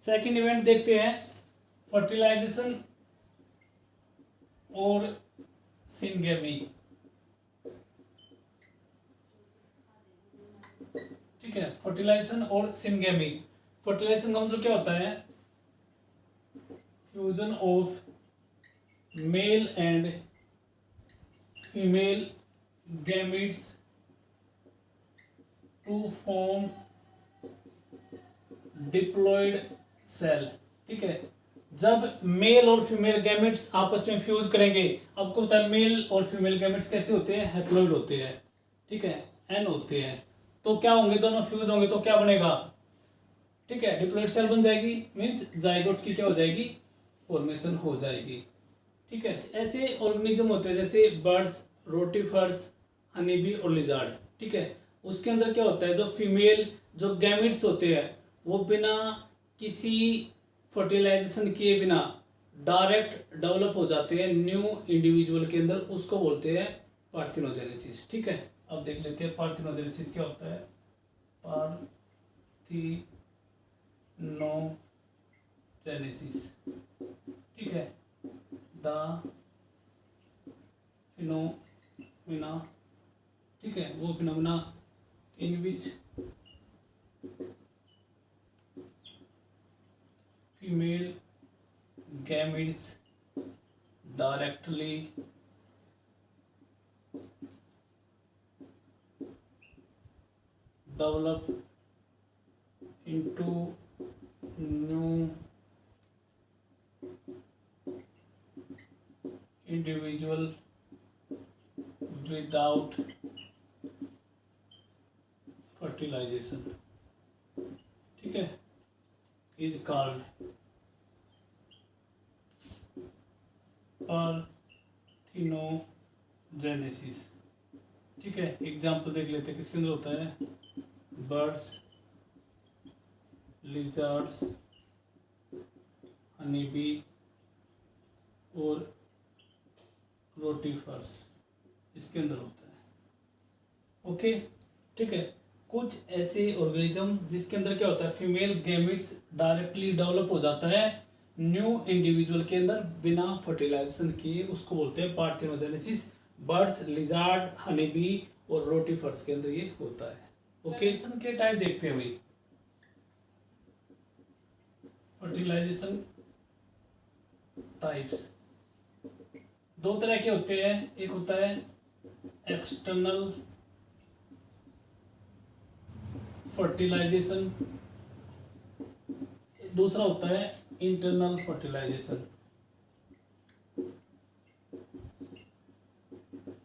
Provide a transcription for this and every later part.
Second event देखते हैं, fertilisation और सिंगेमी। ठीक है, फर्टिलाइजेशन और सिंगेमी। फर्टिलाइजेशन का मतलब क्या होता है? Fusion of male and female gametes to form diploid cell. ठीक है, जब मेल और फीमेल गैमेट्स आपस में फ्यूज करेंगे, आपको पता है मेल और फीमेल गैमेट्स कैसे होते हैं? हैप्लॉइड होते हैं। ठीक है, एन होते हैं। तो क्या होंगे? दोनों फ्यूज होंगे तो क्या बनेगा? ठीक है, डिप्लॉयड सेल बन जाएगी, मीन्स जाइगोट की क्या हो जाएगी? फॉर्मेशन हो जाएगी। ठीक है, ऐसे ऑर्गेनिज्म होते हैं जैसे बर्ड्स, रोटिफर्स, हनीबी और लिजार्ड। ठीक है, उसके अंदर क्या होता है? जो फीमेल जो गैमेट्स होते हैं वो बिना किसी फर्टिलाइजेशन किए बिना डायरेक्ट डेवलप हो जाते हैं न्यू इंडिविजुअल के अंदर, उसको बोलते हैं पार्थिनोजेनेसिस। ठीक है, अब देख लेते हैं पार्थिनोजेनेसिस क्या होता है। पार्थिनोजेनेसिस, ठीक है, द फिनोमिना, ठीक है, वो phenomena in which female gametes directly develop into new individual without fertilization, ठीक है, is called पार्थिनोजेनेसिस। ठीक है, एग्जाम्पल देख लेते हैं किसके अंदर होता है। बर्ड्स, लिजार्ड्स, हनीबी और रोटिफर्स, इसके अंदर होता है। ओके, ठीक है, कुछ ऐसे ऑर्गेनिज्म जिसके अंदर क्या होता है? फीमेल गैमेट्स डायरेक्टली डेवलप हो जाता है न्यू इंडिविजुअल के अंदर बिना फर्टिलाइजेशन किए, उसको बोलते हैं पार्थिनोजेनेसिस। बर्ड्स, लिजार्ड, हनीबी और रोटिफर्स के अंदर ये होता है। ओके, के टाइप देखते हैं भाई। फर्टिलाइजेशन टाइप्स दो तरह के होते हैं, एक होता है एक्सटर्नल फर्टिलाइजेशन, दूसरा होता है इंटरनल फर्टिलाइजेशन।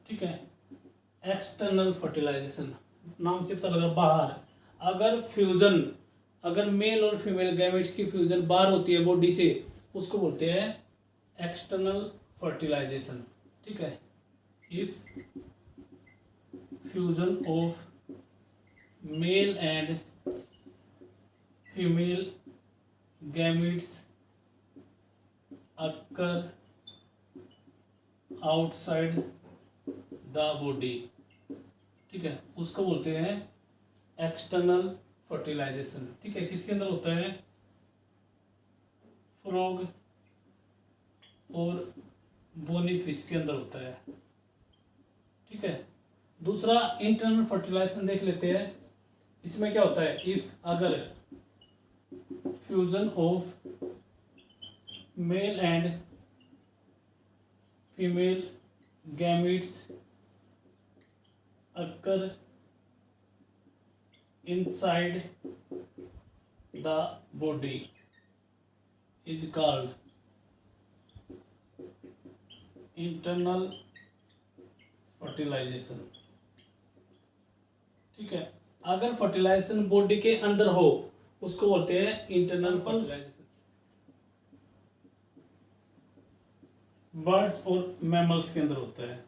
ठीक है, एक्सटर्नल फर्टिलाइजेशन नाम से पता लगा बाहर। अगर फ्यूजन, अगर मेल और फीमेल गैमेट्स की फ्यूजन बाहर होती है बॉडी से, उसको बोलते हैं एक्सटर्नल फर्टिलाइजेशन। ठीक है, if fusion of male and female gametes occur outside the body, ठीक है, उसको बोलते हैं एक्सटर्नल फर्टिलाइजेशन। ठीक है, किसके अंदर होता है? फ्रॉग और बोनीफिश के अंदर होता है। ठीक है, दूसरा इंटरनल फर्टिलाइजेशन देख लेते हैं। इसमें क्या होता है? इफ अगर fusion of male and female gametes occur inside the body is called internal fertilization। ठीक है, अगर फर्टिलाइजेशन बॉडी के अंदर हो उसको बोलते हैं इंटरनल फर्टिलाइजेशन। बर्ड्स और मैमल्स के अंदर होता है।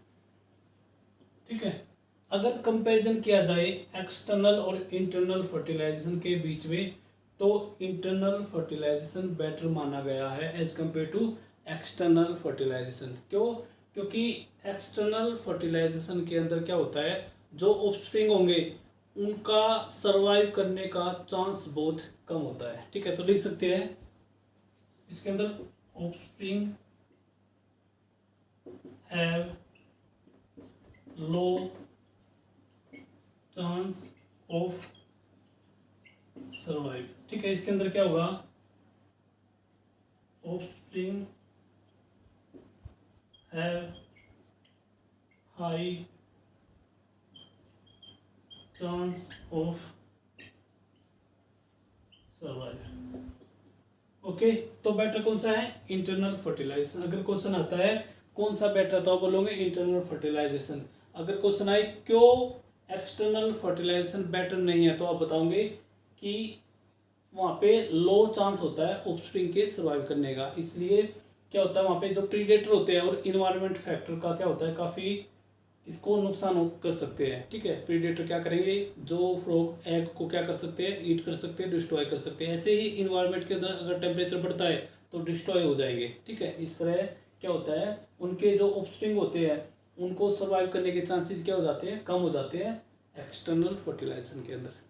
ठीक है, अगर कंपैरिजन किया जाए एक्सटर्नल और इंटरनल फर्टिलाइजेशन के बीच में, तो इंटरनल फर्टिलाइजेशन बेटर माना गया है as compare to external fertilisation. क्यों? क्योंकि एक्सटर्नल फर्टिलाइजेशन के अंदर क्या होता है? जो ऑफस्प्रिंग होंगे उनका सरवाइव करने का चांस बहुत कम होता है। ठीक है, तो लिख सकते हैं इसके अंदर offspring have low chance of survive. ठीक है, इसके अंदर क्या होगा, offspring have high chance of survive. Okay, तो बेटर कौन सा है, इंटरनल फर्टिलाइजेशन। अगर क्वेश्चन आता है कौन सा बेटर, तो आप बोलोगे इंटरनल फर्टिलाइजेशन। अगर क्वेश्चन आए क्यों एक्सटर्नल फर्टिलाइजेशन बेटर नहीं है, तो आप बताओगे कि वहाँ पे लो चांस होता है ऑफस्प्रिंग के सर्वाइव करने का। इसलिए क्या होता है, वहाँ पे जो प्रीडेटर होते हैं और इन्वायरमेंट फैक्टर का क्या होता है, काफ़ी इसको नुकसान कर सकते हैं। ठीक है, प्रीडेटर क्या करेंगे, जो फ्रॉग एग को क्या कर सकते हैं, ईट कर सकते हैं, डिस्ट्रॉय कर सकते हैं। ऐसे ही इन्वायरमेंट के अंदर अगर टेम्परेचर बढ़ता है तो डिस्ट्रॉय हो जाएंगे। ठीक है, इस तरह क्या होता है, उनके जो ऑफस्प्रिंग होते हैं उनको सर्वाइव करने के चांसेस क्या हो जाते हैं, कम हो जाते हैं एक्सटर्नल फर्टिलाइजेशन के अंदर।